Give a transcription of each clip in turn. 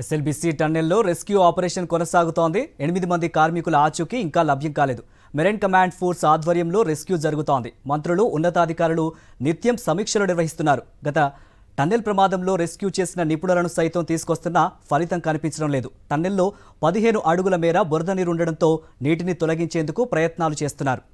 SLBC టన్నెల్లో rescue operation కొనసాగుతోంది. 8 మంది కార్మికుల ఆచూకీ ఇంకా లభ్యం కాలేదు. మెరైన్ కమాండ్ ఫోర్స్ ఆధ్వర్యంలో రెస్క్యూ జరుగుతోంది. మంత్రులు, ఉన్నతాధికారులు నిత్యం సమీక్షలు నిర్వహిస్తున్నారు. గత టన్నెల్ ప్రమాదంలో రెస్క్యూ చేసిన నిపుణులను సైతం తీసుకొస్తున్నా ఫలితం కనిపించడం లేదు. టన్నెల్లో 15 అడుగుల మేర బురద నీరు ఉండడంతో నీటిని తొలగించేందుకు ప్రయత్నాలు చేస్తున్నారు.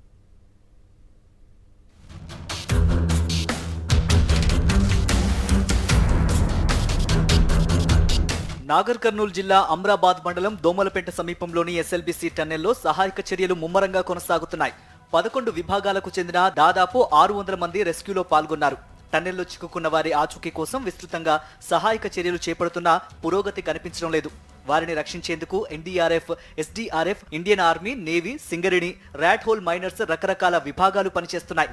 నాగర్ కర్నూలు జిల్లా అమ్రాబాద్ మండలం దోమలపేట సమీపంలోని ఎస్ఎల్బీసీ టన్నెల్లో సహాయక చర్యలు ముమ్మరంగా కొనసాగుతున్నాయి. 11 విభాగాలకు చెందిన దాదాపు 600 మంది రెస్క్యూలో పాల్గొన్నారు. టన్నెల్లో చిక్కుకున్న వారి ఆచూకీ కోసం విస్తృతంగా సహాయక చర్యలు చేపడుతున్నా పురోగతి కనిపించడం లేదు. వారిని రక్షించేందుకు NDRF, SDRF, Indian army, navy, Singareni, rat hole miners రకరకాల విభాగాలు పనిచేస్తున్నాయి.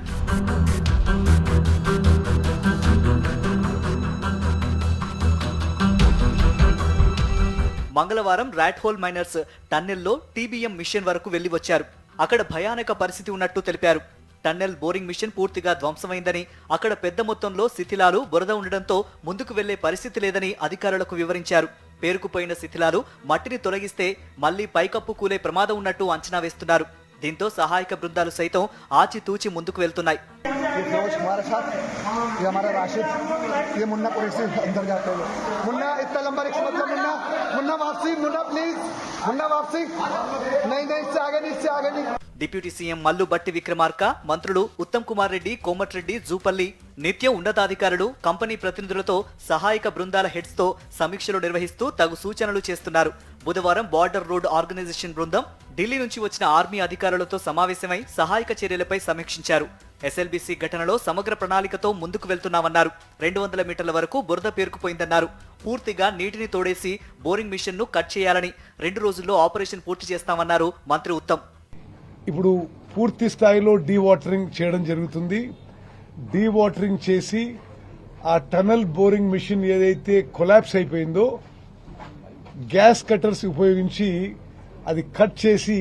మంగళవారం ర్యాట్ హోల్ మైనర్స్ టన్నెల్లో టీబీఎం మిషన్ వరకు వెళ్లి వచ్చారు. అక్కడ భయానక పరిస్థితి ఉన్నట్టు తెలిపారు. టన్నెల్ బోరింగ్ మిషన్ పూర్తిగా ధ్వంసమైందని, అక్కడ పెద్ద మొత్తంలో శిథిలాలు, బురద ఉండడంతో ముందుకు వెళ్లే పరిస్థితి లేదని అధికారులకు వివరించారు. పేరుకుపోయిన శిథిలాలు మట్టిని తొలగిస్తే మళ్లీ పైకప్పు కూలే ప్రమాదం ఉన్నట్టు అంచనా వేస్తున్నారు. దీంతో సహాయక బృందాలు సైతం ఆచితూచి ముందుకు వెళ్తున్నాయి. డిప్యూటీ సీఎం మల్లు బట్టి విక్రమార్క, మంత్రులు ఉత్తమ్ కుమార్ రెడ్డి, కోమటిరెడ్డి, జూపల్లి నిత్యం ఉన్నతాధికారులు, కంపెనీ ప్రతినిధులతో సహాయక బృందాల హెడ్స్ తో సమీక్షలు నిర్వహిస్తూ తగు సూచనలు చేస్తున్నారు. బుధవారం బార్డర్ రోడ్ ఆర్గనైజేషన్ బృందం ఢిల్లీ నుంచి వచ్చిన ఆర్మీ అధికారులతో సమావేశమై సహాయక చర్యలపై సమీక్షించారు. ఎస్ఎల్బీసీ ఘటనలో సమగ్ర ప్రణాళికతో ముందుకు వెళ్తున్నామన్నారు. 200 మీటర్ల వరకు బురద పేరుకుపోయిందన్నారు. పూర్తిగా నీటిని తోడేసి బోరింగ్ మిషన్ ను కట్ చేయాలని 2 రోజుల్లో ఆపరేషన్ పూర్తి చేస్తామన్నారు మంత్రి ఉత్తమ్. ఇప్పుడు పూర్తి స్థాయిలో డీవాటరింగ్ చేయడం జరుగుతుంది. డీవాటరింగ్ చేసి ఆ టనల్ బోరింగ్ మిషన్ ఏదైతే కొలాప్స్ అయిపోయిందో గ్యాస్ కట్టర్స్ ఉపయోగించి అది కట్ చేసి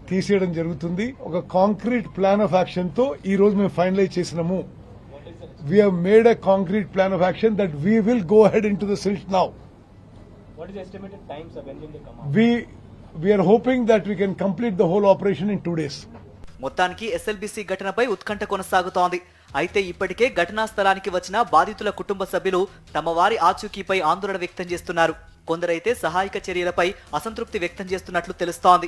తీసేయడం జరుగుతుంది. ఒక కాంక్రీట్ ప్లాన్ ఆఫ్ యాక్షన్ తో ఈ రోజు మేము ఫైనలైజ్ చేసినాము. We have made a concrete plan of action that we will go ahead in to the silt now. What is the estimated time, sir, when will they come out? We are hoping that we can complete the whole operation in 2 days. మొత్తానికి SLBC ఘటనపై ఉత్కంఠ కొనసాగుతోంది. అయితే ఇప్పటికే ఘటనా స్థలానికి వచ్చిన బాధితుల కుటుంబ సభ్యులు తమ వారి ఆచూకీపై ఆందోళన వ్యక్తం చేస్తున్నారు. కొందరైతే సహాయక చర్యలపై అసంతృప్తి వ్యక్తం చేస్తున్నట్లు తెలుస్తోంది.